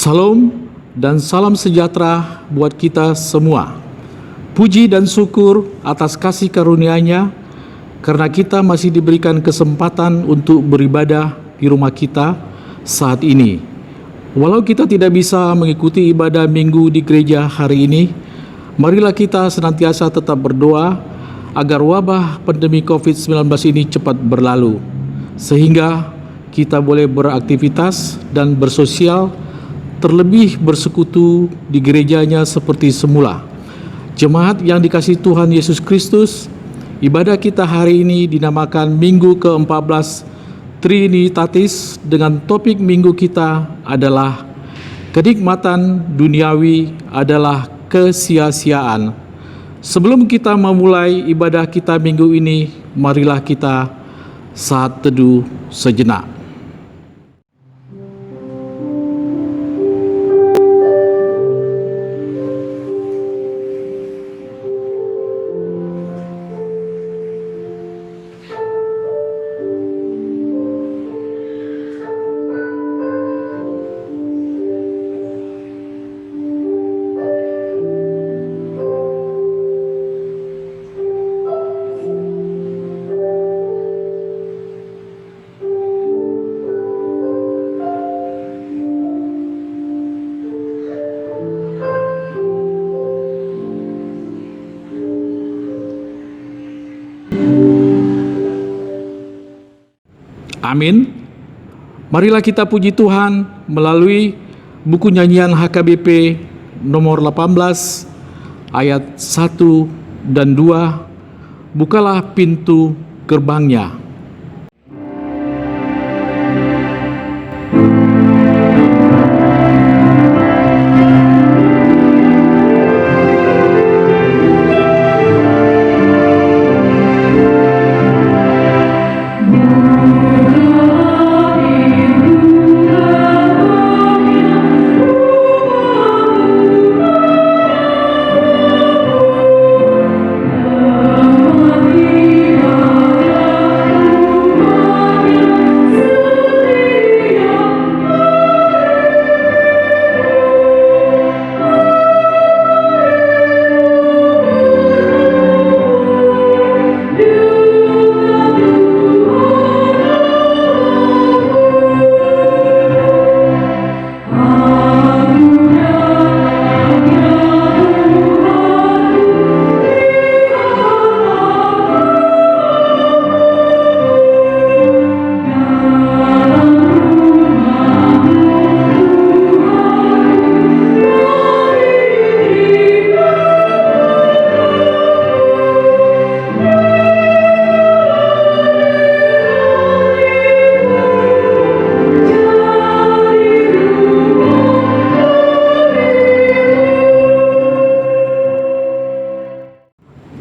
Salam dan salam sejahtera buat kita semua. Puji dan syukur atas kasih karunia-Nya karena kita masih diberikan kesempatan untuk beribadah di rumah kita saat ini. Walau kita tidak bisa mengikuti ibadah minggu di gereja hari ini, marilah kita senantiasa tetap berdoa agar wabah pandemi COVID-19 ini cepat berlalu, sehingga kita boleh beraktivitas dan bersosial, terlebih bersekutu di gerejanya seperti semula. Jemaat yang dikasihi Tuhan Yesus Kristus, ibadah kita hari ini dinamakan Minggu ke-14 Trinitatis dengan topik minggu kita adalah kenikmatan duniawi adalah kesia-siaan. Sebelum kita memulai ibadah kita minggu ini, marilah kita saat teduh sejenak. Amin. Marilah kita puji Tuhan melalui buku nyanyian HKBP nomor 18 ayat 1 dan 2. Bukalah pintu gerbangnya.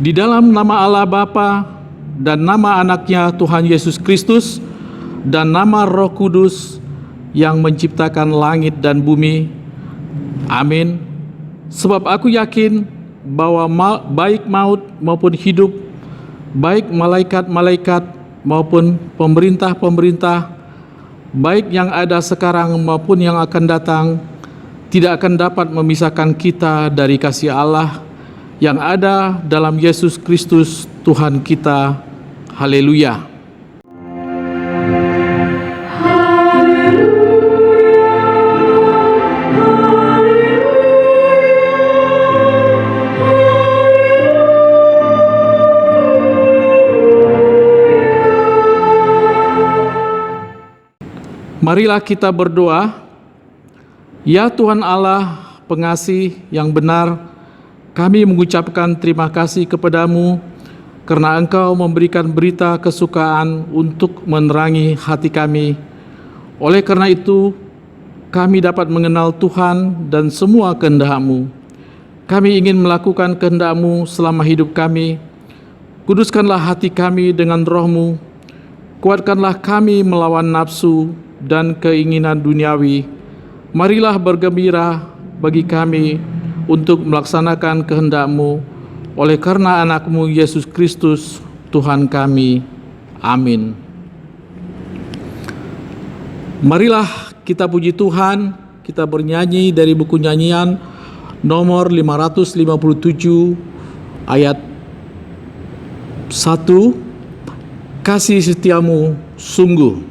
Di dalam nama Allah Bapa dan nama anaknya Tuhan Yesus Kristus dan nama Roh Kudus yang menciptakan langit dan bumi. Amin. Sebab aku yakin bahwa baik maut maupun hidup, baik malaikat-malaikat maupun pemerintah-pemerintah, baik yang ada sekarang maupun yang akan datang, tidak akan dapat memisahkan kita dari kasih Allah yang ada dalam Yesus Kristus Tuhan kita. Haleluya. Marilah kita berdoa. Ya Tuhan Allah, pengasih yang benar, kami mengucapkan terima kasih kepadamu karena Engkau memberikan berita kesukaan untuk menerangi hati kami. Oleh karena itu, kami dapat mengenal Tuhan dan semua kehendak-Mu. Kami ingin melakukan kehendak-Mu selama hidup kami. Kuduskanlah hati kami dengan Roh-Mu. Kuatkanlah kami melawan nafsu dan keinginan duniawi. Marilah bergembira bagi kami untuk melaksanakan kehendak-Mu oleh karena anak-Mu Yesus Kristus Tuhan kami. Amin. Marilah kita puji Tuhan kita bernyanyi dari buku nyanyian nomor 557 ayat 1, kasih setiamu sungguh.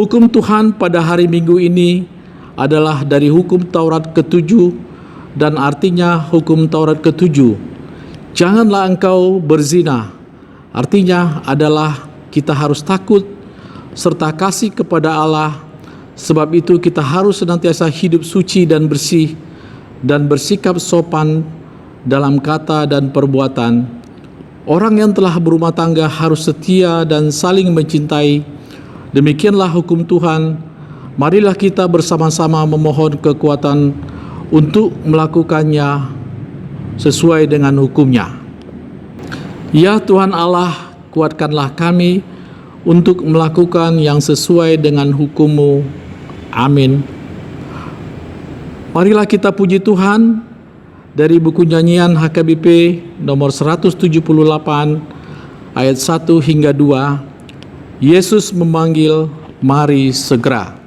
Hukum Tuhan pada hari Minggu ini adalah dari hukum Taurat ke-7 dan artinya hukum Taurat ke-7. Janganlah engkau berzina. Artinya adalah kita harus takut serta kasih kepada Allah. Sebab itu kita harus senantiasa hidup suci dan bersih dan bersikap sopan dalam kata dan perbuatan. Orang yang telah berumah tangga harus setia dan saling mencintai. Demikianlah hukum Tuhan. Marilah kita bersama-sama memohon kekuatan untuk melakukannya sesuai dengan hukumnya. Ya Tuhan Allah, kuatkanlah kami untuk melakukan yang sesuai dengan hukum-Mu. Amin. Marilah kita puji Tuhan dari buku nyanyian HKBP nomor 178 ayat 1 hingga 2. Yesus memanggil, mari segera.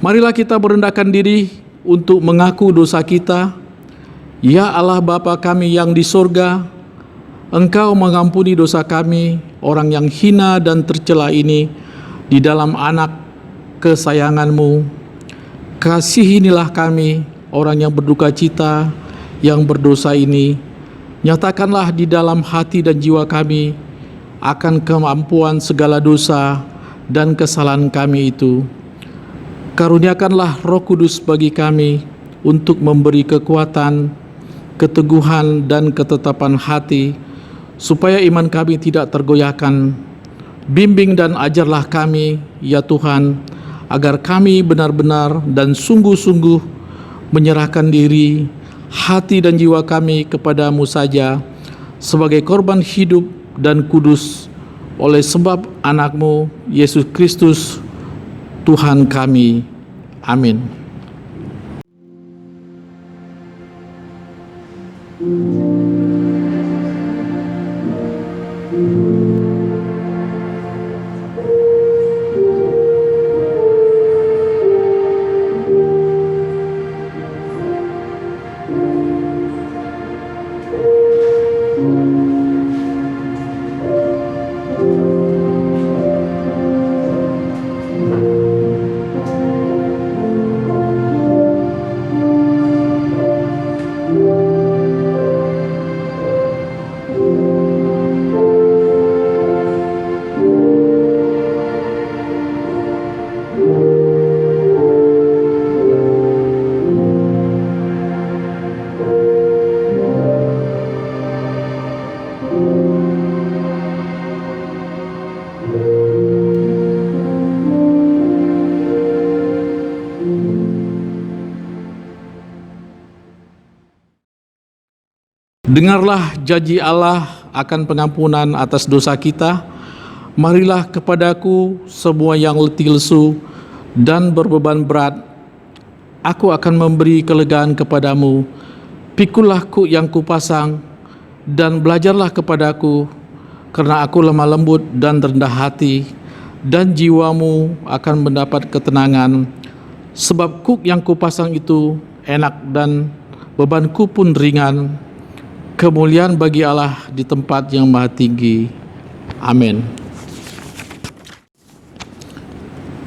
Marilah kita merendahkan diri untuk mengaku dosa kita. Ya Allah Bapa kami yang di sorga, Engkau mengampuni dosa kami, orang yang hina dan tercela ini, di dalam anak kesayangan-Mu. Kasihinilah kami, orang yang berduka cita, yang berdosa ini. Nyatakanlah di dalam hati dan jiwa kami akan kemampuan segala dosa dan kesalahan kami itu. Karuniakanlah Roh Kudus bagi kami untuk memberi kekuatan, keteguhan, dan ketetapan hati, supaya iman kami tidak tergoyahkan. Bimbing dan ajarlah kami, ya Tuhan, agar kami benar-benar dan sungguh-sungguh menyerahkan diri, hati dan jiwa kami kepadamu saja, sebagai korban hidup dan kudus, oleh sebab anak-Mu, Yesus Kristus, Tuhan kami. Amin. Dengarlah janji Allah akan pengampunan atas dosa kita. Marilah kepadaku semua yang letih lesu dan berbeban berat, aku akan memberi kelegaan kepadamu. Pikulah kuk yang kupasang dan belajarlah kepadaku, karena aku lemah lembut dan rendah hati, dan jiwamu akan mendapat ketenangan. Sebab kuk yang kupasang itu enak dan bebanku pun ringan. Kemuliaan bagi Allah di tempat yang maha tinggi. Amin.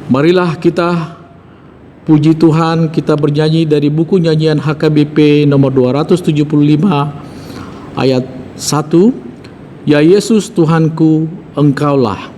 Marilah kita puji Tuhan, kita bernyanyi dari buku nyanyian HKBP nomor 275 ayat 1. Ya Yesus Tuhanku, Engkaulah.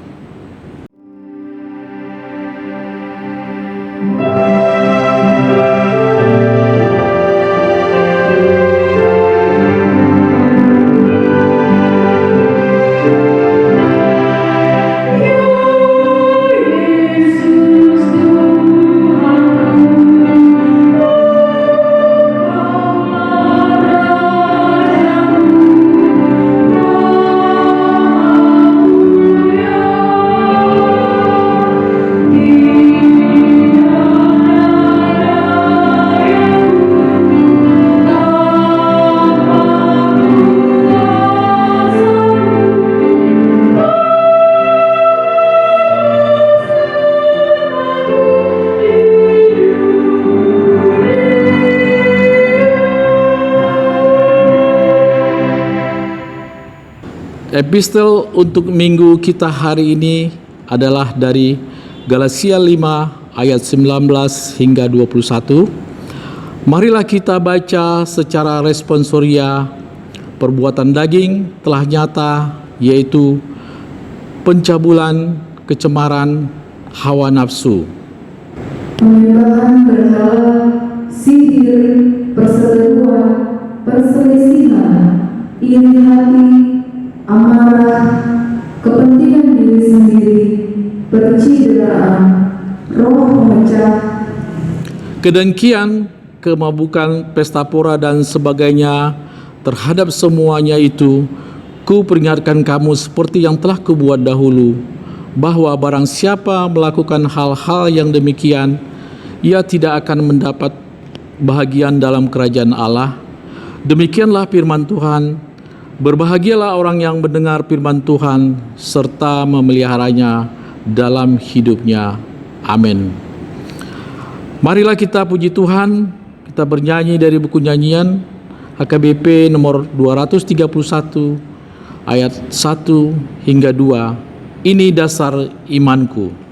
Epistel untuk minggu kita hari ini adalah dari Galatia 5 ayat 19 hingga 21. Marilah kita baca secara responsoria. Perbuatan daging telah nyata, yaitu pencabulan, kecemaran, hawa nafsu, penyembahan berhala, sihir, perseteruan, perselisihan, iri hati, amarah, kepentingan diri sendiri, percideraan, roh pemecah, kedengkian, kemabukan, pesta pora dan sebagainya. Terhadap semuanya itu, ku peringatkan kamu seperti yang telah kubuat dahulu, bahwa barang siapa melakukan hal-hal yang demikian, ia tidak akan mendapat bahagian dalam kerajaan Allah. Demikianlah firman Tuhan. Berbahagialah orang yang mendengar firman Tuhan serta memeliharanya dalam hidupnya. Amin. Marilah kita puji Tuhan. Kita bernyanyi dari buku nyanyian HKBP nomor 231 ayat 1 hingga 2. Ini dasar imanku.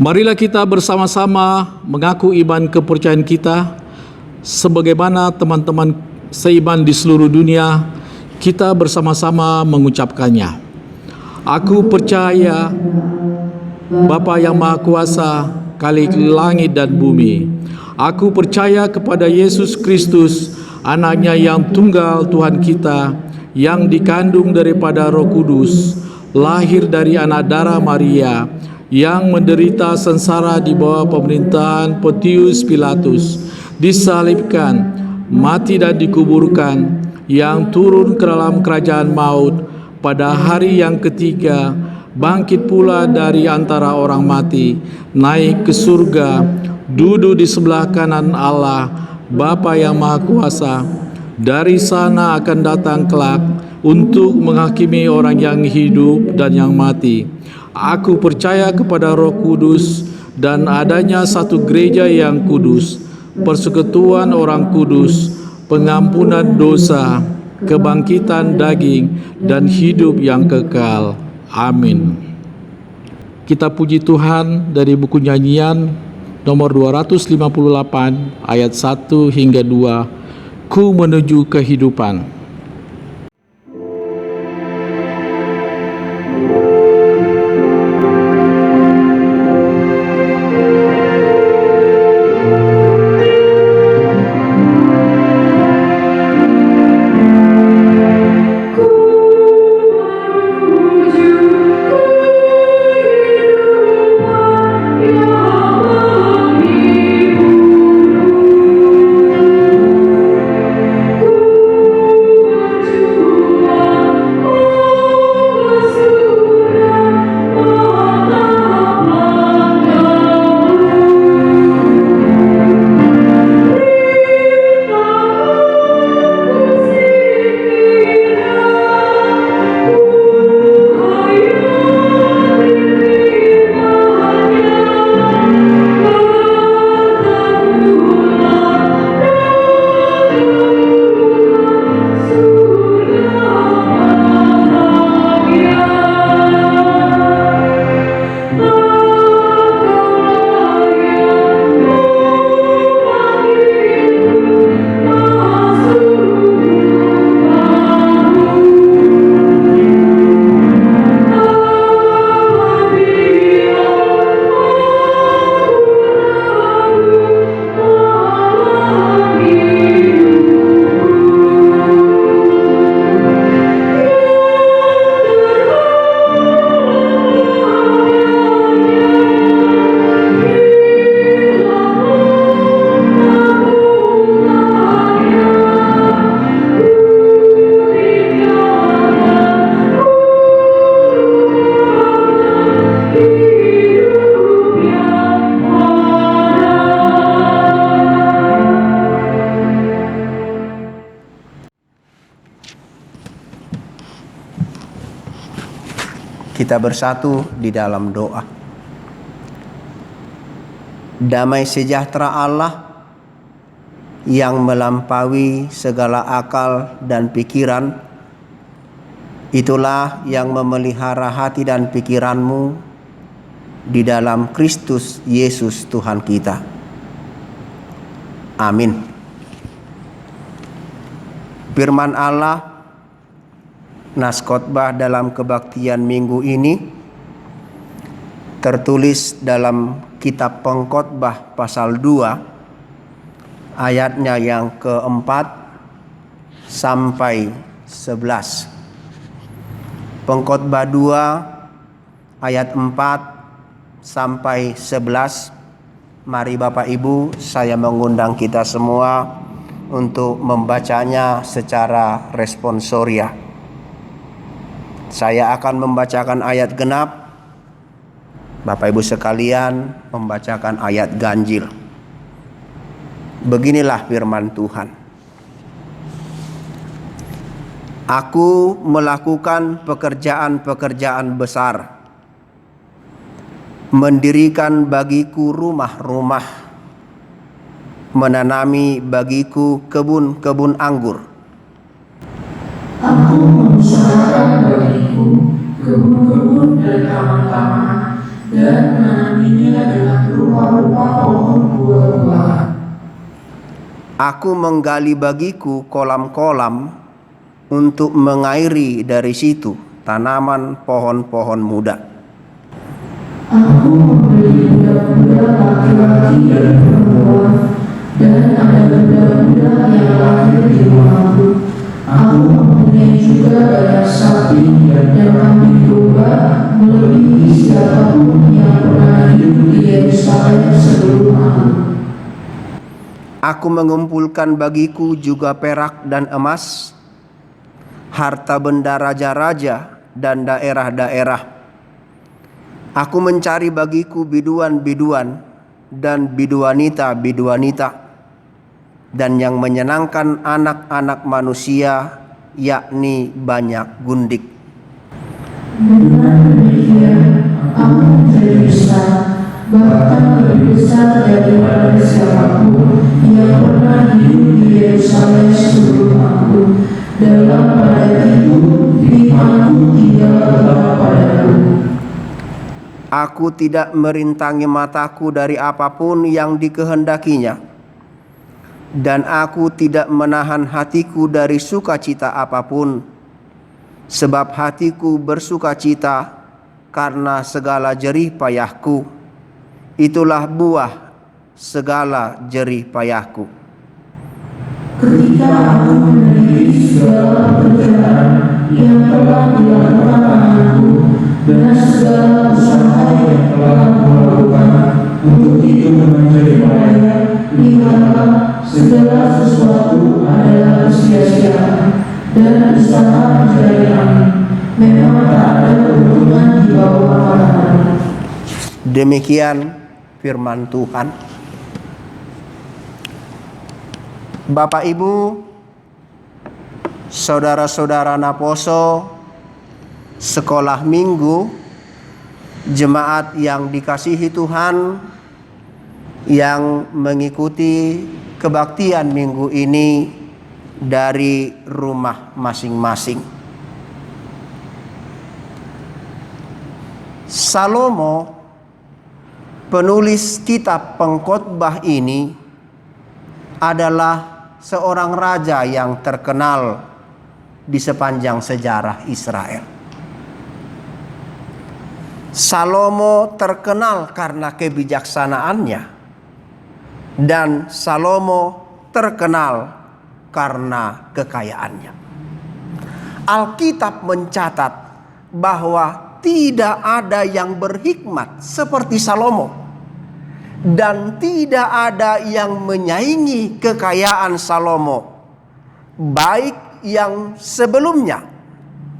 Marilah kita bersama-sama mengaku iman kepercayaan kita sebagaimana teman-teman seiman di seluruh dunia. Kita bersama-sama mengucapkannya. Aku percaya Bapa yang Maha Kuasa, Khalik langit dan bumi. Aku percaya kepada Yesus Kristus, Anaknya yang tunggal Tuhan kita, yang dikandung daripada Roh Kudus, lahir dari anak darah Maria, yang menderita sengsara di bawah pemerintahan Pontius Pilatus, disalibkan, mati dan dikuburkan, yang turun ke dalam kerajaan maut, pada hari yang ketiga bangkit pula dari antara orang mati, naik ke surga, duduk di sebelah kanan Allah Bapa yang Maha Kuasa. Dari sana akan datang kelak untuk menghakimi orang yang hidup dan yang mati. Aku percaya kepada Roh Kudus dan adanya satu gereja yang kudus, persekutuan orang kudus, pengampunan dosa, kebangkitan daging, dan hidup yang kekal. Amin. Kita puji Tuhan dari buku nyanyian nomor 258 ayat 1 hingga 2. Ku menuju kehidupan. Kita bersatu di dalam doa. Damai sejahtera Allah yang melampaui segala akal dan pikiran, itulah yang memelihara hati dan pikiranmu di dalam Kristus Yesus Tuhan kita. Amin. Firman Allah nas khotbah dalam kebaktian minggu ini tertulis dalam kitab Pengkhotbah pasal 2 ayatnya yang keempat sampai 11. Pengkhotbah 2 ayat 4 sampai 11. Mari Bapak Ibu, saya mengundang kita semua untuk membacanya secara responsoria. Saya akan membacakan ayat genap, Bapak Ibu sekalian membacakan ayat ganjil. Beginilah firman Tuhan. Aku melakukan pekerjaan-pekerjaan besar, mendirikan bagiku rumah-rumah, menanami bagiku kebun-kebun anggur. Aku mengusahakan bagiku kebun-kebun dan taman-taman dan menanaminya dengan rupa-rupa pohon buah-buahan. Aku menggali bagiku kolam-kolam untuk mengairi dari situ tanaman pohon-pohon muda. Aku membeli budak-budak laki-laki dan perempuan, dan ada budak-budak yang lahir di rumahku. Aku mempunyai juga banyak sapi dan kambing domba, melebihi siapapun yang pernah hidup di Yerusalem sebelum aku. Aku mengumpulkan bagiku juga perak dan emas, harta benda raja-raja dan daerah-daerah. Aku mencari bagiku biduan-biduan dan biduanita-biduanita, dan yang menyenangkan anak-anak manusia, yakni banyak gundik. Dengan demikian, aku menjadi besar, bahkan lebih besar daripada siapapun yang pernah hidup di Yerusalem sebelum aku. Dalam pada itu, firman-Ku tinggal tetap padaku. Aku tidak merintangi mataku dari apapun yang dikehendakinya, dan aku tidak menahan hatiku dari sukacita apapun, sebab hatiku bersukacita karena segala jerih payahku. Itulah buah segala jerih payahku. Ketika aku meneliti segala pekerjaan yang telah dilakukan tanganku dan segala usaha yang telah kulakukan untuk itu menjadi layak, lihatlah segala sesuatu adalah sia-sia dan usaha menjadi angin. Memang tak ada keuntungan di bawah matahari. Demikian firman Tuhan. Bapak Ibu, saudara-saudara Naposo, sekolah minggu, jemaat yang dikasihi Tuhan, yang mengikuti kebaktian minggu ini dari rumah masing-masing. Salomo, penulis kitab pengkhotbah ini, adalah seorang raja yang terkenal di sepanjang sejarah Israel. Salomo terkenal karena kebijaksanaannya, dan Salomo terkenal karena kekayaannya. Alkitab mencatat bahwa tidak ada yang berhikmat seperti Salomo, dan tidak ada yang menyaingi kekayaan Salomo, baik yang sebelumnya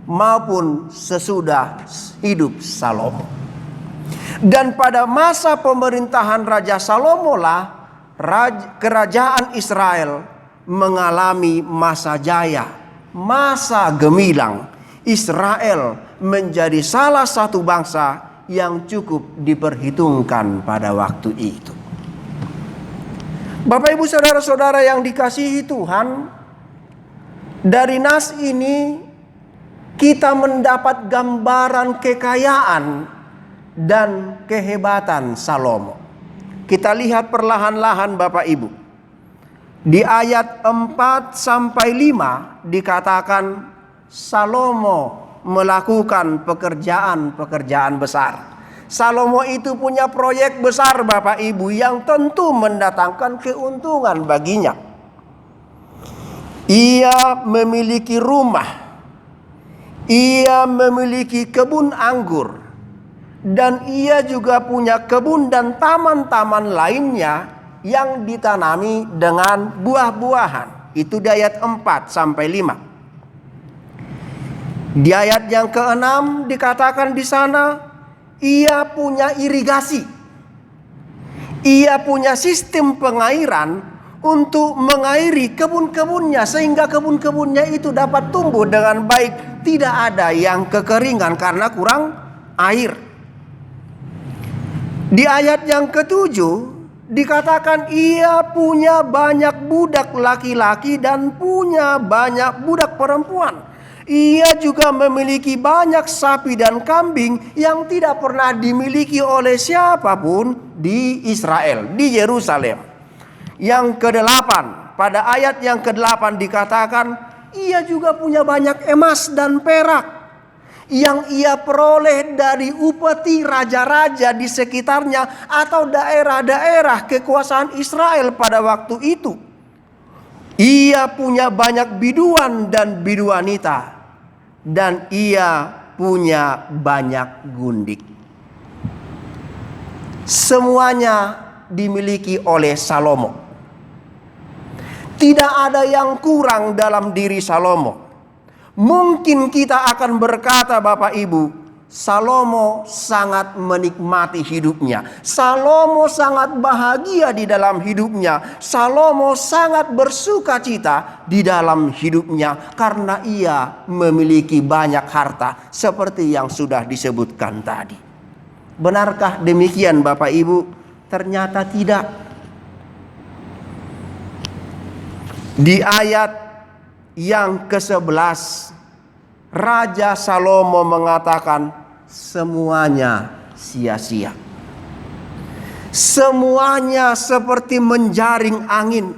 maupun sesudah hidup Salomo. Dan pada masa pemerintahan Raja Salomo lah kerajaan Israel mengalami masa jaya, masa gemilang. Israel menjadi salah satu bangsa yang cukup diperhitungkan pada waktu itu. Bapak Ibu saudara-saudara yang dikasihi Tuhan, dari nas ini kita mendapat gambaran kekayaan dan kehebatan Salomo. Kita lihat perlahan-lahan Bapak Ibu. Di ayat 4 sampai 5 dikatakan Salomo melakukan pekerjaan-pekerjaan besar. Salomo itu punya proyek besar Bapak Ibu yang tentu mendatangkan keuntungan baginya. Ia memiliki rumah, ia memiliki kebun anggur, dan ia juga punya kebun dan taman-taman lainnya yang ditanami dengan buah-buahan. Itu di ayat 4 sampai 5. Di ayat yang ke-6 dikatakan di sana, ia punya irigasi. Ia punya sistem pengairan untuk mengairi kebun-kebunnya sehingga kebun-kebunnya itu dapat tumbuh dengan baik. Tidak ada yang kekeringan karena kurang air. Di ayat yang ke-7 dikatakan ia punya banyak budak laki-laki dan punya banyak budak perempuan. Ia juga memiliki banyak sapi dan kambing yang tidak pernah dimiliki oleh siapapun di Israel, di Yerusalem. Yang ke-8, pada ayat yang ke-8 dikatakan ia juga punya banyak emas dan perak yang ia peroleh dari upeti raja-raja di sekitarnya atau daerah-daerah kekuasaan Israel pada waktu itu. Ia punya banyak biduan dan biduanita, dan ia punya banyak gundik. Semuanya dimiliki oleh Salomo. Tidak ada yang kurang dalam diri Salomo. Mungkin kita akan berkata Bapak Ibu, Salomo sangat menikmati hidupnya. Salomo sangat bahagia di dalam hidupnya. Salomo sangat bersuka cita di dalam hidupnya karena ia memiliki banyak harta seperti yang sudah disebutkan tadi. Benarkah demikian Bapak Ibu? Ternyata tidak. Di ayat yang ke-11 Raja Salomo mengatakan semuanya sia-sia. Semuanya seperti menjaring angin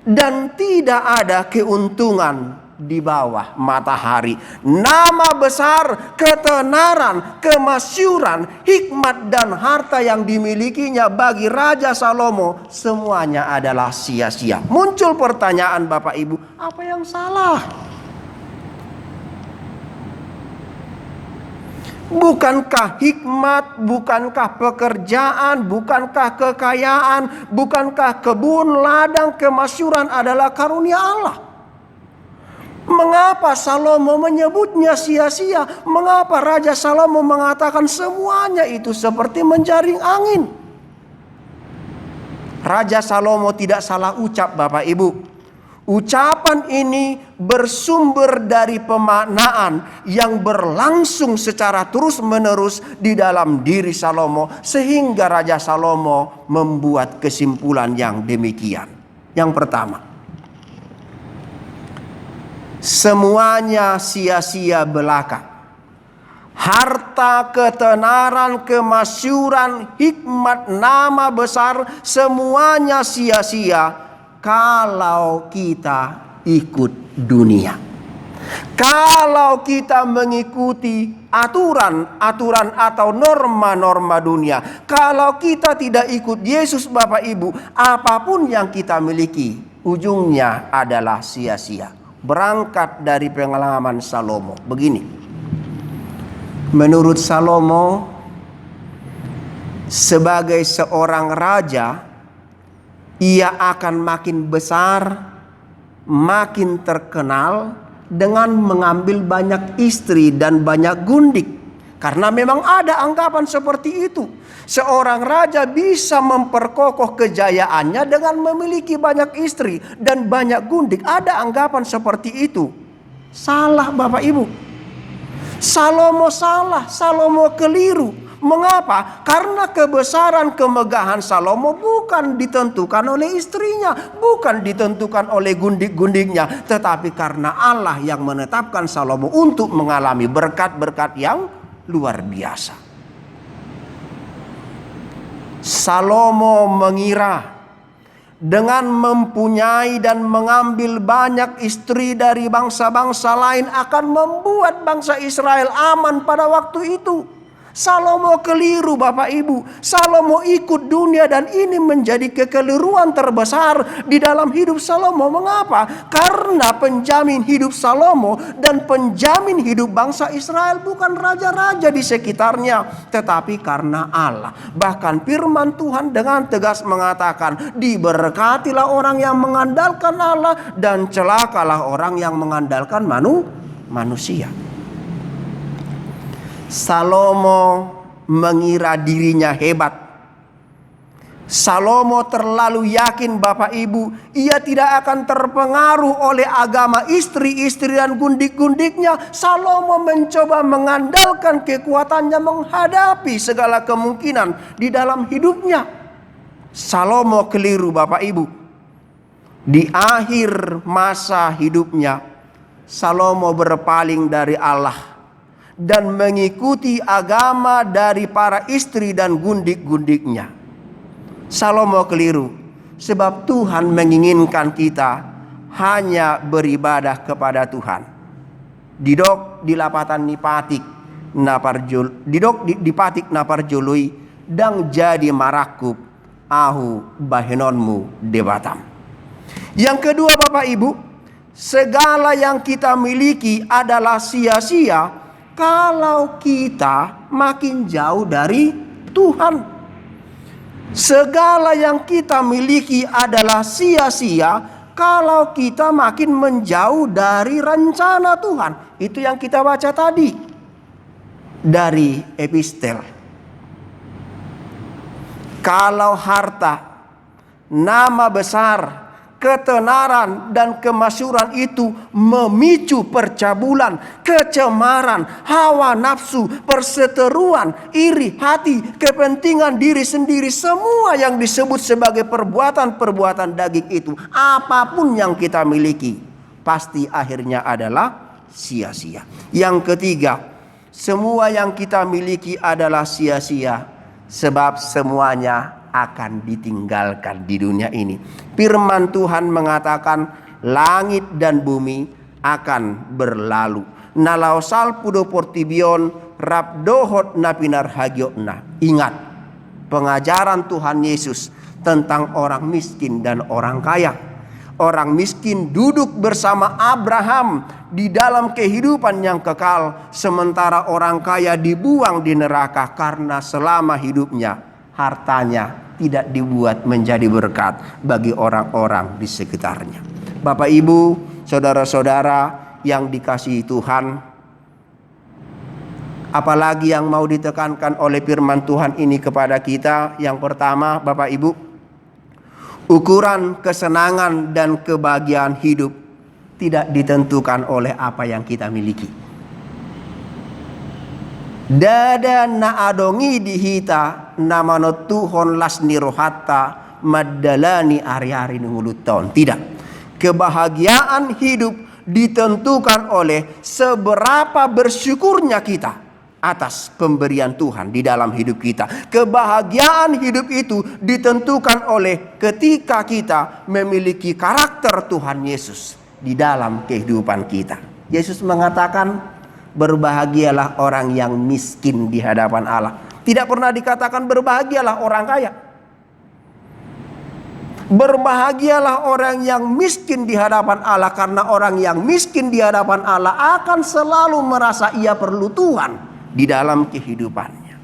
dan tidak ada keuntungan di bawah matahari. Nama besar, ketenaran, kemasyuran, hikmat dan harta yang dimilikinya bagi Raja Salomo semuanya adalah sia-sia. Muncul pertanyaan Bapak Ibu, apa yang salah? Bukankah hikmat, bukankah pekerjaan, bukankah kekayaan, bukankah kebun, ladang, kemasyuran adalah karunia Allah? Mengapa Salomo menyebutnya sia-sia? Mengapa Raja Salomo mengatakan semuanya itu seperti menjaring angin? Raja Salomo tidak salah ucap Bapak Ibu. Ucapan ini bersumber dari pemaknaan yang berlangsung secara terus-menerus di dalam diri Salomo sehingga Raja Salomo membuat kesimpulan yang demikian. Yang pertama, semuanya sia-sia belaka. Harta, ketenaran, kemasyuran, hikmat, nama besar semuanya sia-sia kalau kita ikut dunia. Kalau kita mengikuti aturan-aturan atau norma-norma dunia. Kalau kita tidak ikut Yesus Bapak Ibu, apapun yang kita miliki ujungnya adalah sia-sia. Berangkat dari pengalaman Salomo. Begini. Menurut Salomo, sebagai seorang raja, ia akan makin besar, makin terkenal dengan mengambil banyak istri dan banyak gundik. Karena memang ada anggapan seperti itu. Seorang raja bisa memperkokoh kejayaannya dengan memiliki banyak istri dan banyak gundik. Ada anggapan seperti itu. Salah Bapak Ibu. Salomo salah, Salomo keliru. Mengapa? Karena kebesaran kemegahan Salomo bukan ditentukan oleh istrinya, bukan ditentukan oleh gundik-gundiknya, tetapi karena Allah yang menetapkan Salomo untuk mengalami berkat-berkat yang luar biasa. Salomo mengira dengan mempunyai dan mengambil banyak istri dari bangsa-bangsa lain akan membuat bangsa Israel aman pada waktu itu. Salomo keliru Bapak Ibu. Salomo ikut dunia dan ini menjadi kekeliruan terbesar di dalam hidup Salomo. Mengapa? Karena penjamin hidup Salomo dan penjamin hidup bangsa Israel bukan raja-raja di sekitarnya, tetapi karena Allah. Bahkan firman Tuhan dengan tegas mengatakan, diberkatilah orang yang mengandalkan Allah dan celakalah orang yang mengandalkan manusia. Salomo mengira dirinya hebat. Salomo terlalu yakin Bapak Ibu, ia tidak akan terpengaruh oleh agama istri-istri dan gundik-gundiknya. Salomo mencoba mengandalkan kekuatannya menghadapi segala kemungkinan di dalam hidupnya. Salomo keliru Bapak Ibu. Di akhir masa hidupnya, Salomo berpaling dari Allah dan mengikuti agama dari para istri dan gundik-gundiknya. Salomo keliru, sebab Tuhan menginginkan kita hanya beribadah kepada Tuhan. Didok di lapatan nipatik dipatik naparjului dang jadi marakub ahu bahenonmu debatam. Yang kedua Bapak Ibu, segala yang kita miliki adalah sia-sia kalau kita makin jauh dari Tuhan. Segala yang kita miliki adalah sia-sia kalau kita makin menjauh dari rencana Tuhan. Itu yang kita baca tadi. dari epistel. Kalau harta, nama besar, ketenaran dan kemasyhuran itu memicu percabulan, kecemaran, hawa nafsu, perseteruan, iri hati, kepentingan diri sendiri, semua yang disebut sebagai perbuatan-perbuatan daging itu, apapun yang kita miliki, pasti akhirnya adalah sia-sia. Yang ketiga, semua yang kita miliki adalah sia-sia, sebab semuanya akan ditinggalkan di dunia ini. Firman Tuhan mengatakan langit dan bumi akan berlalu. Nalau salpudo portibion rabdohot napinar hagiotna. Ingat pengajaran Tuhan Yesus tentang orang miskin dan orang kaya. Orang miskin duduk bersama Abraham di dalam kehidupan yang kekal, sementara orang kaya dibuang di neraka karena selama hidupnya hartanya tidak dibuat menjadi berkat bagi orang-orang di sekitarnya. Bapak, Ibu, saudara-saudara yang dikasihi Tuhan, apalagi yang mau ditekankan oleh firman Tuhan ini kepada kita? Yang pertama, Bapak Ibu, ukuran kesenangan dan kebahagiaan hidup tidak ditentukan oleh apa yang kita miliki. Dada na adongi dihita namano Tuhon lasni rohata madalani ari-ari nunguluton. Tidak. Kebahagiaan hidup ditentukan oleh seberapa bersyukurnya kita atas pemberian Tuhan di dalam hidup kita. Kebahagiaan hidup itu ditentukan oleh ketika kita memiliki karakter Tuhan Yesus di dalam kehidupan kita. Yesus mengatakan, berbahagialah orang yang miskin di hadapan Allah. Tidak pernah dikatakan berbahagialah orang kaya. Berbahagialah orang yang miskin di hadapan Allah, karena orang yang miskin di hadapan Allah akan selalu merasa ia perlu Tuhan di dalam kehidupannya.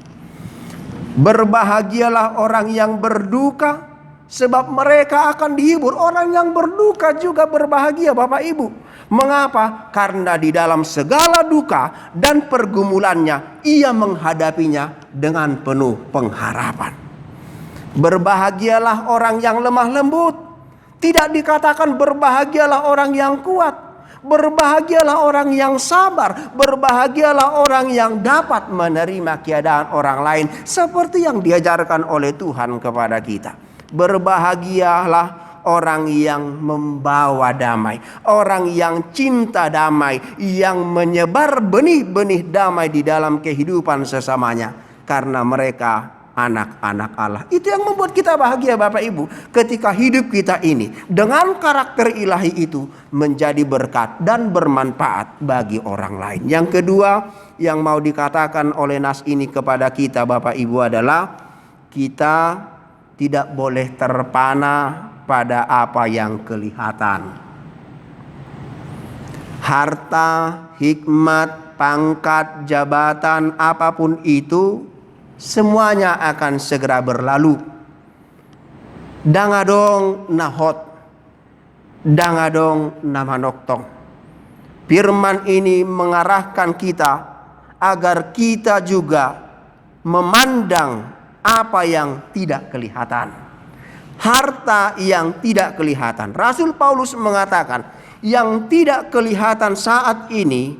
Berbahagialah orang yang berduka, sebab mereka akan dihibur. Orang yang berduka juga berbahagia, Bapak Ibu. Mengapa? Karena di dalam segala duka dan pergumulannya, ia menghadapinya dengan penuh pengharapan. Berbahagialah orang yang lemah lembut. Tidak dikatakan berbahagialah orang yang kuat. Berbahagialah orang yang sabar. Berbahagialah orang yang dapat menerima keadaan orang lain, seperti yang diajarkan oleh Tuhan kepada kita. Berbahagialah orang yang membawa damai, orang yang cinta damai, yang menyebar benih-benih damai di dalam kehidupan sesamanya, karena mereka anak-anak Allah. Itu yang membuat kita bahagia, Bapak Ibu, ketika hidup kita ini dengan karakter ilahi itu menjadi berkat dan bermanfaat bagi orang lain. Yang kedua yang mau dikatakan oleh nas ini kepada kita, Bapak Ibu, adalah kita tidak boleh terpana pada apa yang kelihatan. Harta, hikmat, pangkat, jabatan, apapun itu semuanya akan segera berlalu. Dangadong nahot, dangadong namanoktong. Firman ini mengarahkan kita agar kita juga memandang apa yang tidak kelihatan. Harta yang tidak kelihatan. Rasul Paulus mengatakan, yang tidak kelihatan saat ini,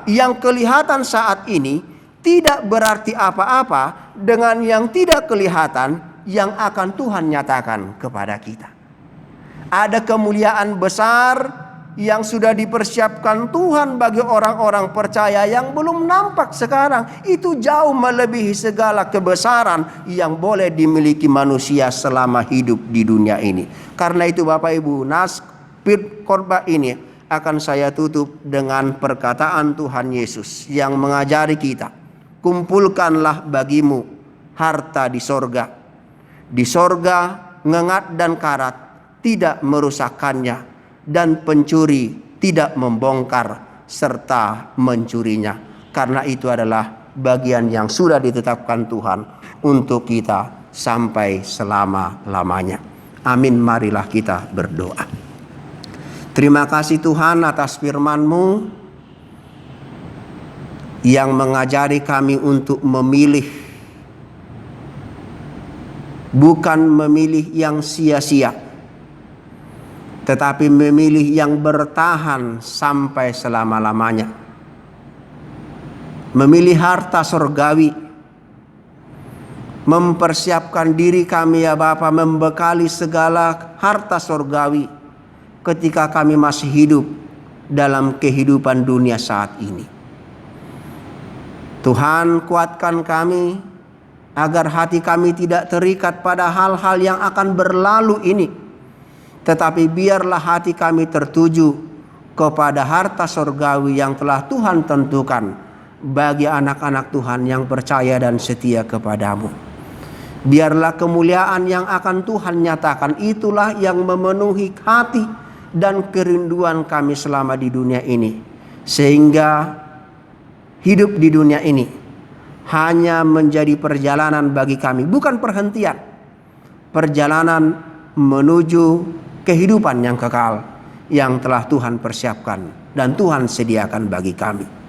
yang kelihatan saat ini tidak berarti apa-apa dengan yang tidak kelihatan yang akan Tuhan nyatakan kepada kita. Ada kemuliaan besar yang sudah dipersiapkan Tuhan bagi orang-orang percaya yang belum nampak sekarang. Itu jauh melebihi segala kebesaran yang boleh dimiliki manusia selama hidup di dunia ini. Karena itu Bapak Ibu, nas khotbah ini akan saya tutup dengan perkataan Tuhan Yesus yang mengajari kita, kumpulkanlah bagimu harta di sorga. Di sorga ngengat dan karat tidak merusakkannya, dan pencuri tidak membongkar serta mencurinya. Karena itu adalah bagian yang sudah ditetapkan Tuhan untuk kita sampai selama-lamanya. Amin. Marilah kita berdoa. Terima kasih Tuhan atas firman-Mu. yang mengajari kami untuk memilih, bukan memilih yang sia-sia, tetapi memilih yang bertahan sampai selama-lamanya. Memilih harta surgawi, mempersiapkan diri kami ya Bapa, membekali segala harta surgawi ketika kami masih hidup dalam kehidupan dunia saat ini. Tuhan, kuatkan kami agar hati kami tidak terikat pada hal-hal yang akan berlalu ini, tetapi biarlah hati kami tertuju kepada harta surgawi yang telah Tuhan tentukan bagi anak-anak Tuhan yang percaya dan setia kepadamu. Biarlah kemuliaan yang akan Tuhan nyatakan itulah yang memenuhi hati dan kerinduan kami selama di dunia ini, sehingga hidup di dunia ini hanya menjadi perjalanan bagi kami, bukan perhentian. Perjalanan menuju kehidupan yang kekal yang telah Tuhan persiapkan dan Tuhan sediakan bagi kami.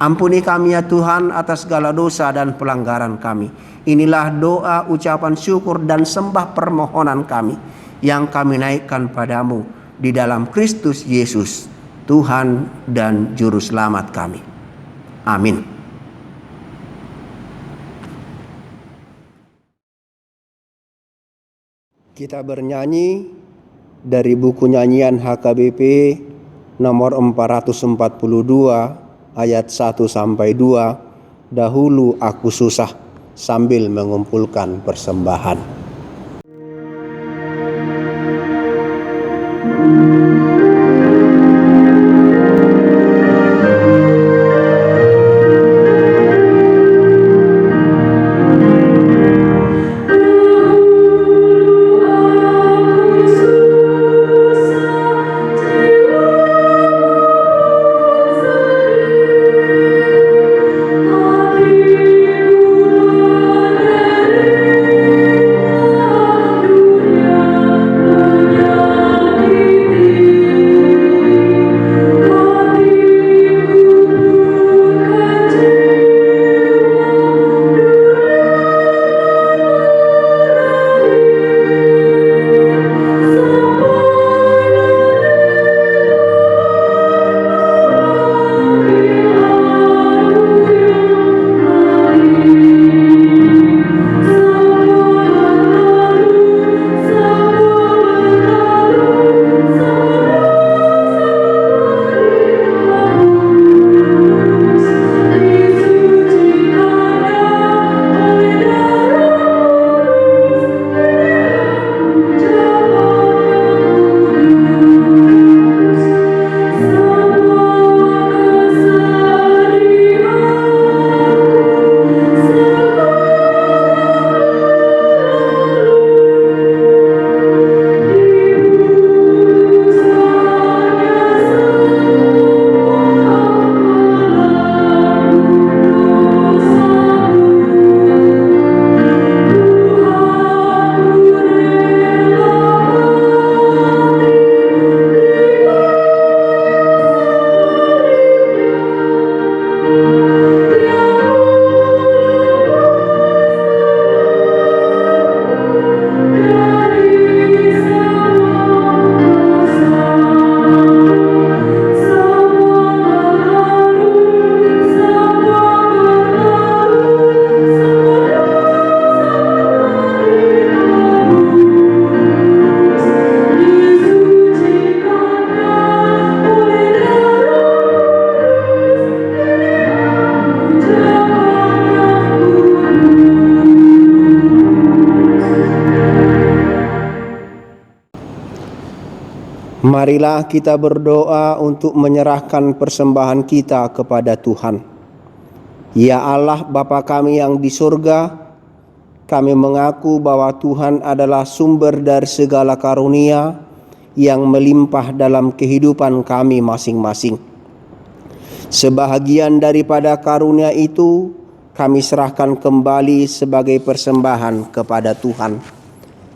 Ampuni kami ya Tuhan atas segala dosa dan pelanggaran kami. Inilah doa, ucapan syukur dan sembah permohonan kami yang kami naikkan padamu di dalam Kristus Yesus, Tuhan dan Juru Selamat kami. Amin. Kita bernyanyi dari buku nyanyian HKBP nomor 442 ayat 1-2, dahulu aku susah, sambil mengumpulkan persembahan. Marilah kita berdoa untuk menyerahkan persembahan kita kepada Tuhan. Ya Allah Bapa kami yang di surga, kami mengaku bahwa Tuhan adalah sumber dari segala karunia yang melimpah dalam kehidupan kami masing-masing. Sebahagian daripada karunia itu kami serahkan kembali sebagai persembahan kepada Tuhan.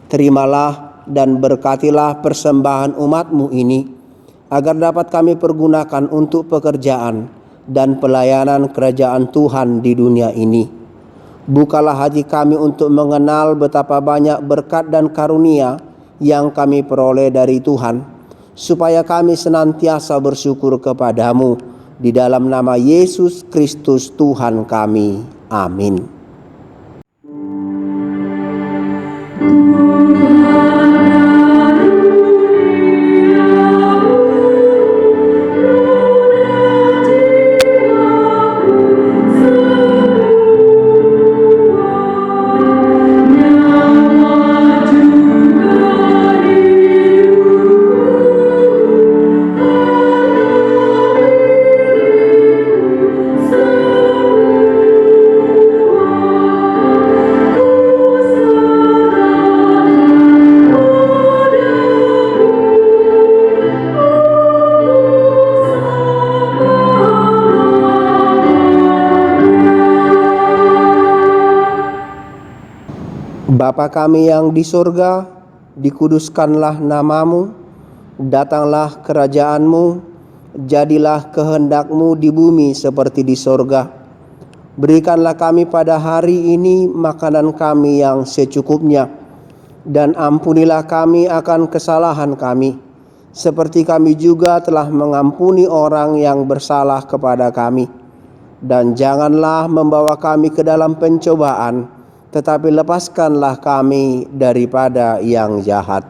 Terimalah dan berkatilah persembahan umat-Mu ini, agar dapat kami pergunakan untuk pekerjaan dan pelayanan kerajaan Tuhan di dunia ini. Bukalah hati kami untuk mengenal betapa banyak berkat dan karunia yang kami peroleh dari Tuhan, supaya kami senantiasa bersyukur kepadamu di dalam nama Yesus Kristus Tuhan kami. Amin. Bapa kami yang di surga, dikuduskanlah namamu, datanglah kerajaanmu, jadilah kehendakmu di bumi seperti di surga. Berikanlah kami pada hari ini makanan kami yang secukupnya, dan ampunilah kami akan kesalahan kami, seperti kami juga telah mengampuni orang yang bersalah kepada kami. Dan janganlah membawa kami ke dalam pencobaan, tetapi lepaskanlah kami daripada yang jahat.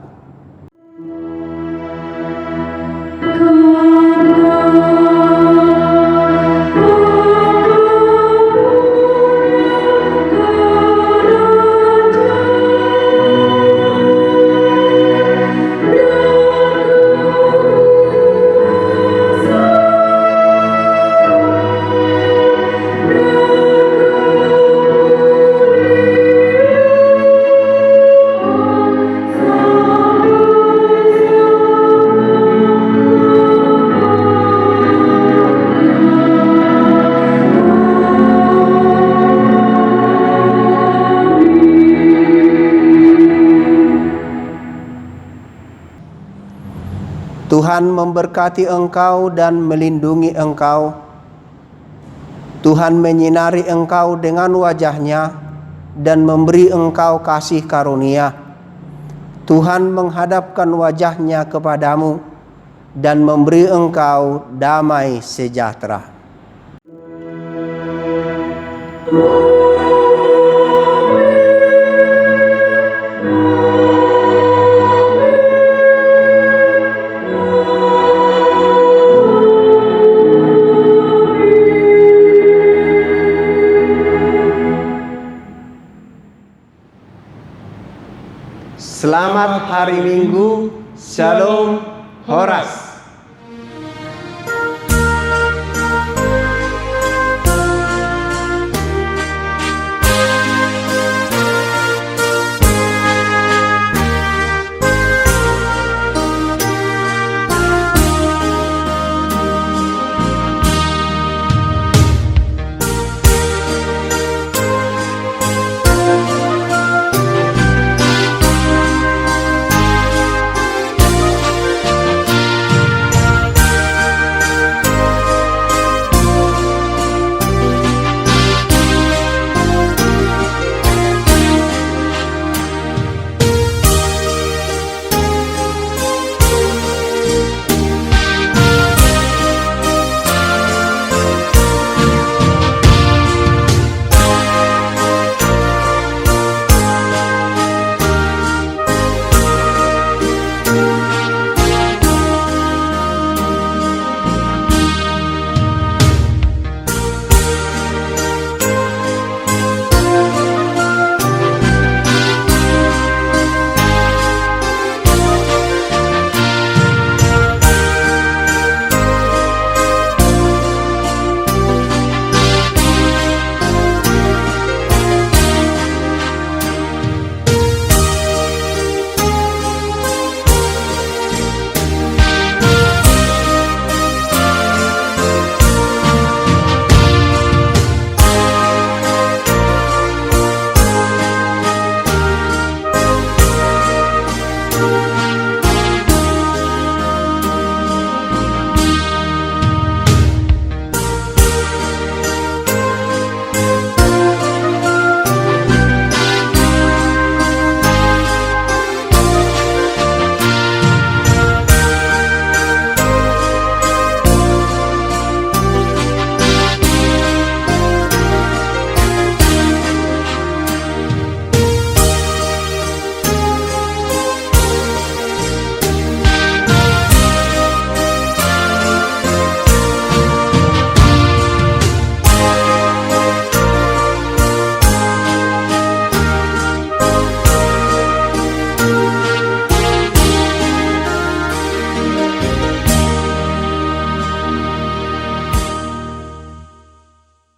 Tuhan memberkati engkau dan melindungi engkau. Tuhan menyinari engkau dengan wajah-Nya dan memberi engkau kasih karunia. Tuhan menghadapkan wajah-Nya kepadamu dan memberi engkau damai sejahtera. Selamat hari Minggu, Shalom, Horas.